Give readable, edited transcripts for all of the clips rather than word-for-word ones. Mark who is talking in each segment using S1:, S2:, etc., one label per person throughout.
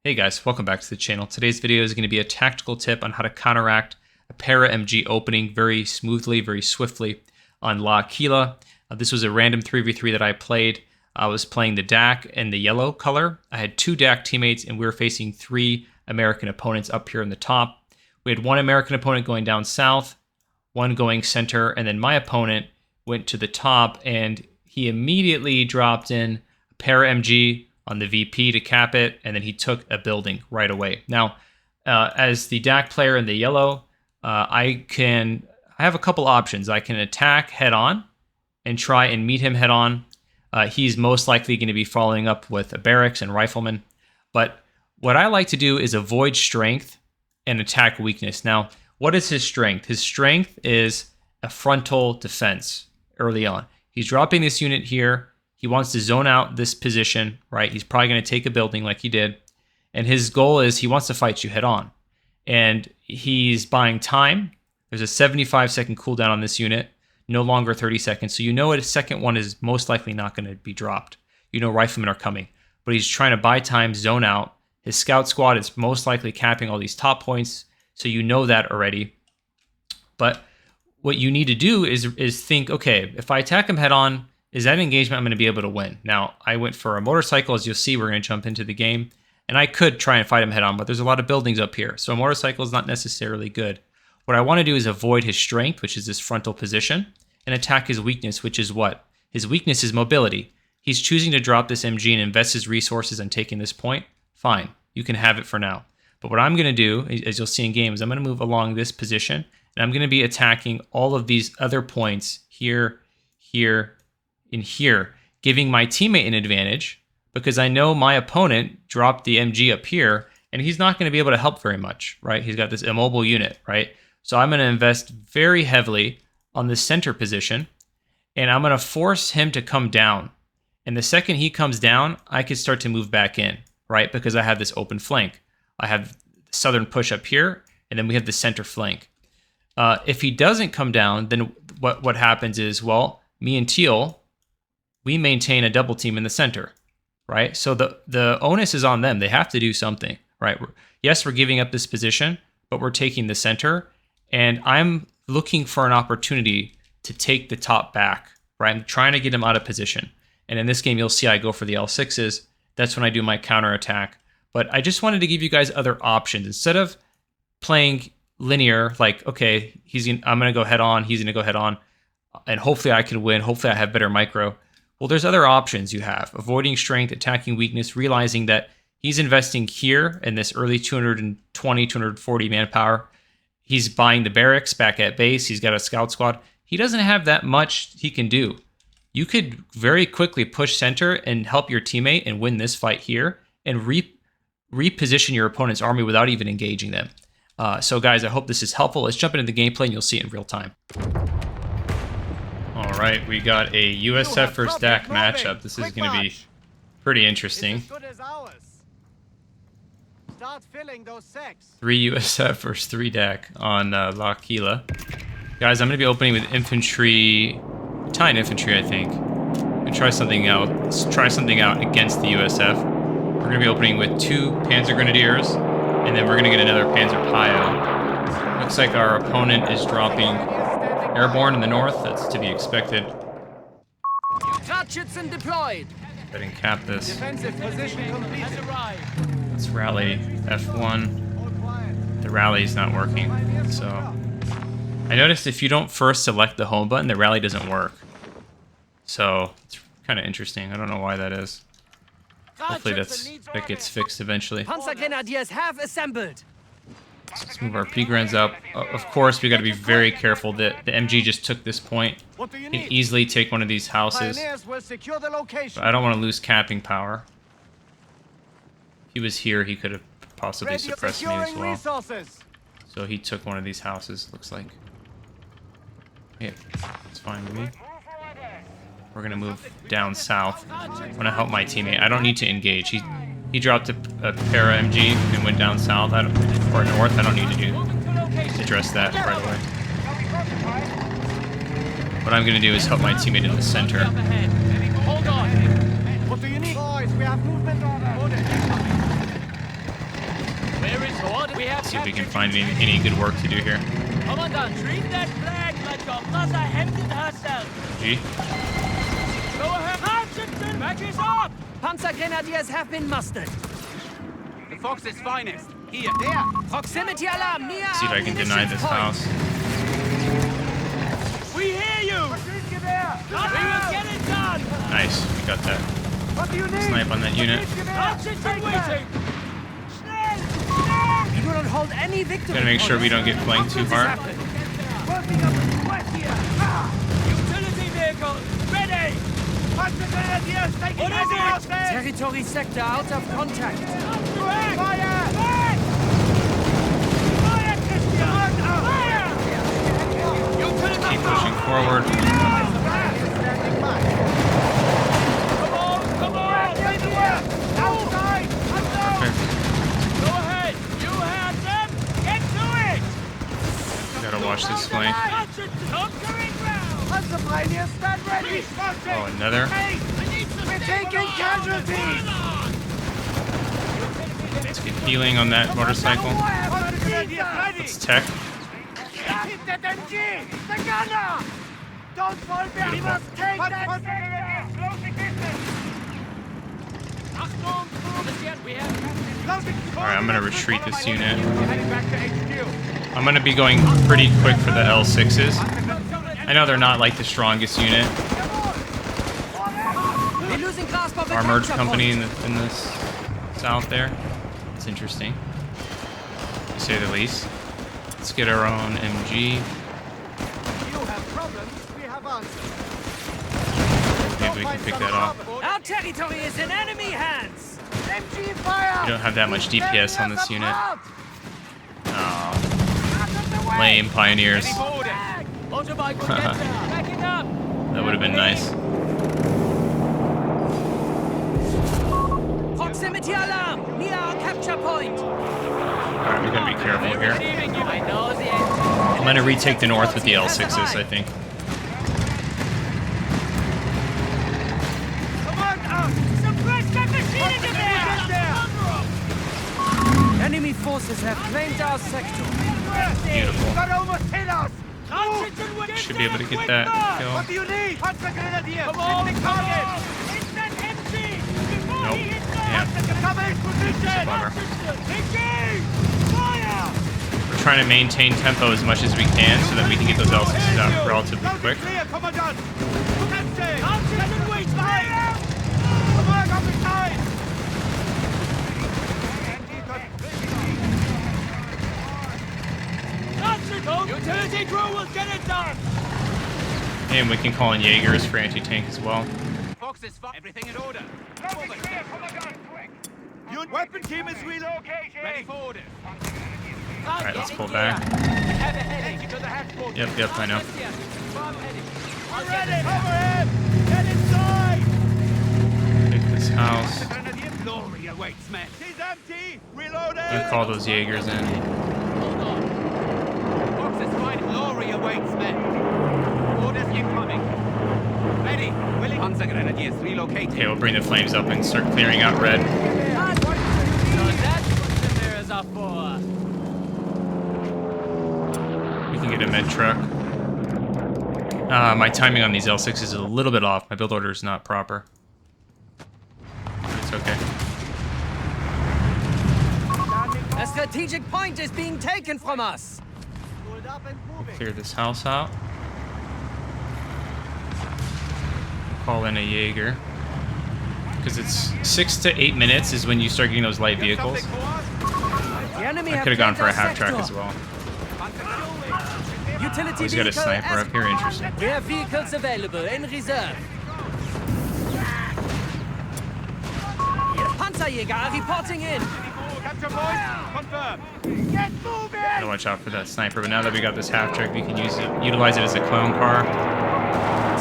S1: Hey guys, welcome back to the channel. Today's video is going to be a tactical tip on how to counteract a para-MG opening very smoothly, very swiftly on L'Aquila. This was a random 3v3 that I played. I was playing the DAC in the yellow color. I had two DAC teammates and we were facing three American opponents up here in the top. We had one American opponent going down south, one going center, and then my opponent went to the top and he immediately dropped in a para-MG on the VP to cap it, and then he took a building right away. Now, as the DAC player in the yellow, I have a couple options. I can attack head on and try and meet him head on. He's most likely going to be following up with a barracks and rifleman. But what I like to do is avoid strength and attack weakness. Now, what is his strength? His strength is a frontal defense early on. He's dropping this unit here. He wants to zone out this position, right? He's probably going to take a building like he did. And his goal is he wants to fight you head on. And he's buying time. There's a 75-second cooldown on this unit, no longer 30 seconds. So you know a second one is most likely not going to be dropped. You know riflemen are coming. But he's trying to buy time, zone out. His scout squad is most likely capping all these top points. So you know that already. But what you need to do is think, okay, if I attack him head on, is that an engagement I'm going to be able to win? Now, I went for a motorcycle. As you'll see, we're going to jump into the game. And I could try and fight him head on, but there's a lot of buildings up here. So a motorcycle is not necessarily good. What I want to do is avoid his strength, which is this frontal position, and attack his weakness, which is what? His weakness is mobility. He's choosing to drop this MG and invest his resources on taking this point. Fine, you can have it for now. But what I'm going to do, as you'll see in game, is I'm going to move along this position, and I'm going to be attacking all of these other points here, here, in here, giving my teammate an advantage because I know my opponent dropped the MG up here and he's not going to be able to help very much, right? He's got this immobile unit, right? So I'm going to invest very heavily on the center position and I'm going to force him to come down. And the second he comes down, I can start to move back in, right? Because I have this open flank. I have the southern push up here and then we have the center flank. If he doesn't come down, then what happens is, well, me and Teal, we maintain a double team in the center, right? So the onus is on them. They have to do something, right? Yes, we're giving up this position, but we're taking the center, and I'm looking for an opportunity to take the top back, right? I'm trying to get him out of position. And in this game, you'll see I go for the L6s. That's when I do my counterattack. But I just wanted to give you guys other options. Instead of playing linear, like, okay, I'm going to go head on, he's going to go head on, and hopefully I can win. Hopefully I have better micro. Well, there's other options you have. Avoiding strength, attacking weakness, realizing that he's investing here in this early 220, 240 manpower. He's buying the barracks back at base. He's got a scout squad. He doesn't have that much he can do. You could very quickly push center and help your teammate and win this fight here and reposition your opponent's army without even engaging them. So guys, I hope this is helpful. Let's jump into the gameplay and you'll see it in real time. All right, we got a USF versus DAC matchup. This is going to be pretty interesting. 3 USF versus 3 DAC on L'Aquila. Guys, I'm going to be opening with infantry, Italian infantry, I think. I'm going to try something out. Let's try something out against the USF. We're going to be opening with 2 Panzer Grenadiers, and then we're going to get another Panzer Pio. Looks like our opponent is dropping airborne in the north. That's to be expected.
S2: Ratchets deployed.
S1: Go ahead and cap this.
S2: Defensive position completed.
S1: Let's rally F1. The rally is not working, so I noticed if you don't first select the home button, the rally doesn't work. So it's kind of interesting. I don't know why that is. Hopefully that gets fixed eventually.
S2: Panzer Grenadiers have assembled.
S1: Let's move our P-Grens up. Of course, we got to be very careful that the MG just took this point. He can easily take one of these houses. But I don't want to lose capping power. If he was here, he could have possibly suppressed me as well. So he took one of these houses, looks like. Yeah, it's fine with me. We're going to move down south. I want to help my teammate. I don't need to engage. He dropped a para MG and went down south, or north. I don't need to address that right away. What I'm going to do is help my teammate in the center.
S2: Hold on. What do you need? Boys, we have movement on. We have
S1: See if we can
S2: captured
S1: find any good work to do here.
S2: Commandant, treat that flag like your mother handed herself.
S1: G.
S2: Go ahead. Archington, back is up. Panzer Grenadiers have been mustered. The Fox's finest. Here. There. Proximity alarm near.
S1: See if I can deny this house.
S2: We hear you. We will get it done.
S1: Nice, we got that.
S2: What do you need?
S1: Snipe on that unit.
S2: Archington waiting. We do not hold any victory.
S1: Gotta make sure we don't get flanked too hard.
S2: Utility vehicle ready. What is it? Territory sector out of contact. Fire! Fire! Fire, Christian! Fire!
S1: Keep pushing forward.
S2: Come on! Outside!
S1: Okay.
S2: Go ahead! You have them! Get to it!
S1: Gotta watch this flank.
S2: Conquering ground! Panzer stand ready!
S1: Oh, another.
S2: We're taking casualties!
S1: Let's get healing on that motorcycle. Let's tech.
S2: Hit that MG! The gunner! Don't fall back! We must take that!
S1: Alright, I'm gonna retreat this unit. I'm gonna be going pretty quick for the L6s. I know they're not like the strongest unit. Armored company in this south there. It's interesting, to say the least. Let's get our own MG. Maybe we can pick that off.
S2: Our territory is in enemy hands. MG fire.
S1: We don't have that much DPS on this unit. Oh, lame pioneers. That would have been nice.
S2: Proximity alarm near our capture point.
S1: Alright, we gotta be careful here. I'm gonna retake the north with the L6s, I think.
S2: Enemy forces have claimed our sector.
S1: Beautiful. Should be able to get that kill.
S2: What do you need? Panzer Grenadier! Come on! Instant MG!
S1: Nope. Yeah. It's a bummer.
S2: Fire!
S1: We're trying to maintain tempo as much as we can so that we can get those L6s out relatively quick.
S2: Utility crew will get it done!
S1: And we can call in Jaegers for anti-tank as well.
S2: Fox is everything in order.
S3: Weapon team is relocating.
S2: Ready for orders.
S1: Alright, let's pull back.
S2: Have a heading to the hatchboard.
S1: Yep, I know.
S3: Ready, cover him! Get inside!
S1: Take this house.
S3: Glory awaits, men. He's empty. Reloading.
S1: I'm gonna call those Jaegers in.
S2: Hold on. Fox is fine. Glory awaits, men. Orders incoming. Ready. Willing. Panzer Grenadiers relocating.
S1: Okay, we'll bring the flames up and start clearing out red.
S2: So that's what the mirrors are for.
S1: We can get a med truck. My timing on these L6s is a little bit off. My build order is not proper. But it's okay.
S2: A strategic point is being taken from us.
S1: Clear this house out. Call in a Jaeger. Because it's 6 to 8 minutes is when you start getting those light vehicles.
S2: The enemy
S1: I could have gone for a half track as well.
S2: Utility
S1: He's got a
S2: vehicle
S1: sniper up here, interesting.
S2: We have vehicles available in reserve. Panzerjäger are reporting in.
S3: Capture point. Confirm.
S2: Get moving!
S1: Gotta watch out for that sniper, but now that we got this half track, we can utilize it as a clone car.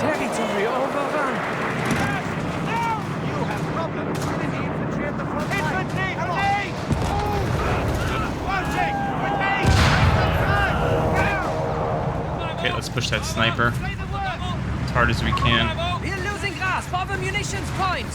S2: Territory overrun.
S3: You have problems with the infantry at the front line. Infantry,
S1: Okay, let's push that sniper as hard as we can.
S2: We are losing grasp of a munitions point.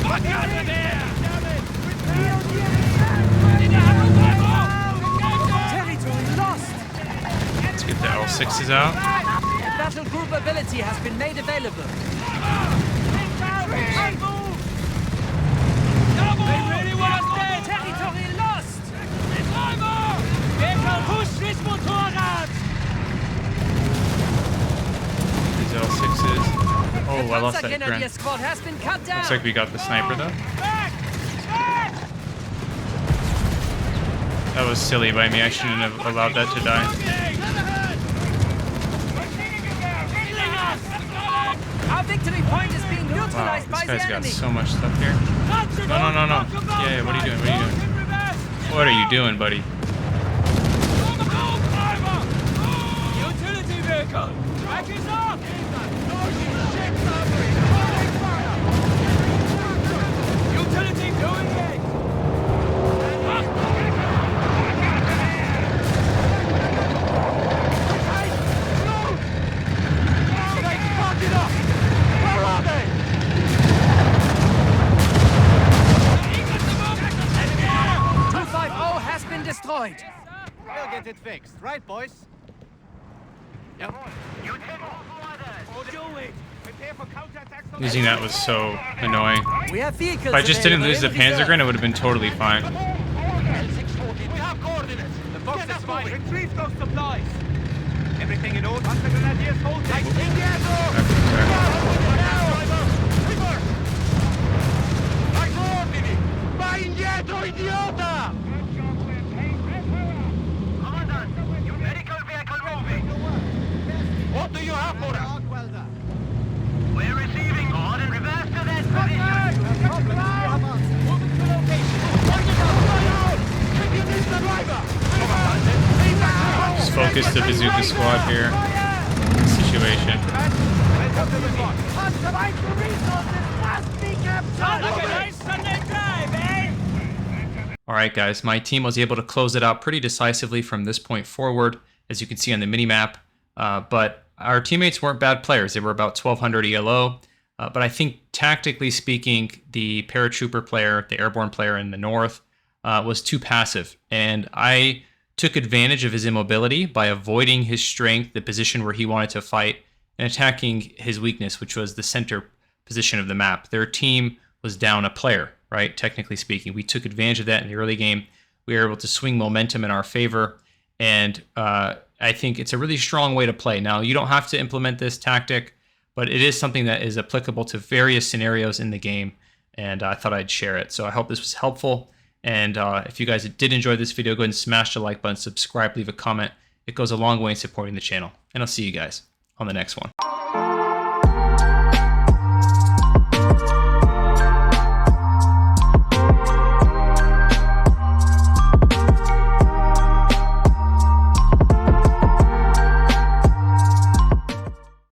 S2: What Territory lost!
S1: Let's get the L6s out.
S2: Battle group ability has been made available. They really want us dead! Territory lost! Push this Motorrad!
S1: These L6s. Oh, I lost that
S2: Grenadier
S1: Gren.
S2: squad has been cut down.
S1: Looks like we got the sniper though. That was silly by me. I shouldn't have allowed that to die.
S2: Our victory point is being
S1: Wow,
S2: neutralized
S1: this
S2: by the
S1: guy's got
S2: enemy.
S1: so much stuff here. No, no, no, no. Yeah, what are you doing? What are you doing? What are you doing, buddy?
S2: Utility vehicle! Back is up! Utility going in!
S3: Where are they?
S2: 250 has been destroyed.
S3: We'll get it fixed, right, boys? Yep. Prepare for counterattacks on
S1: Losing that was so annoying.
S2: We have vehicles.
S1: If I just didn't lose the
S2: available in
S1: Panzergren, it would have been totally fine.
S3: We have coordinates. The Fox is fine. Retrieve those supplies. Everything in order. Panzer Grenadiers hold tight. Vai indietro, idiota! What do you have for us?
S4: We're receiving on and reverse to that position.
S3: Moving to location.
S1: Just focus the bazooka squad here. Situation. Alright guys, my team was able to close it out pretty decisively from this point forward, as you can see on the minimap. But our teammates weren't bad players. They were about 1200 ELO. But I think tactically speaking, the paratrooper player, the airborne player in the north, was too passive. And I took advantage of his immobility by avoiding his strength, the position where he wanted to fight, and attacking his weakness, which was the center position of the map. Their team was down a player, right? Technically speaking, we took advantage of that in the early game. We were able to swing momentum in our favor, and I think it's a really strong way to play. Now, you don't have to implement this tactic, but it is something that is applicable to various scenarios in the game, and I thought I'd share it. So I hope this was helpful, and if you guys did enjoy this video, go ahead and smash the like button, subscribe, leave a comment. It goes a long way in supporting the channel, and I'll see you guys on the next one.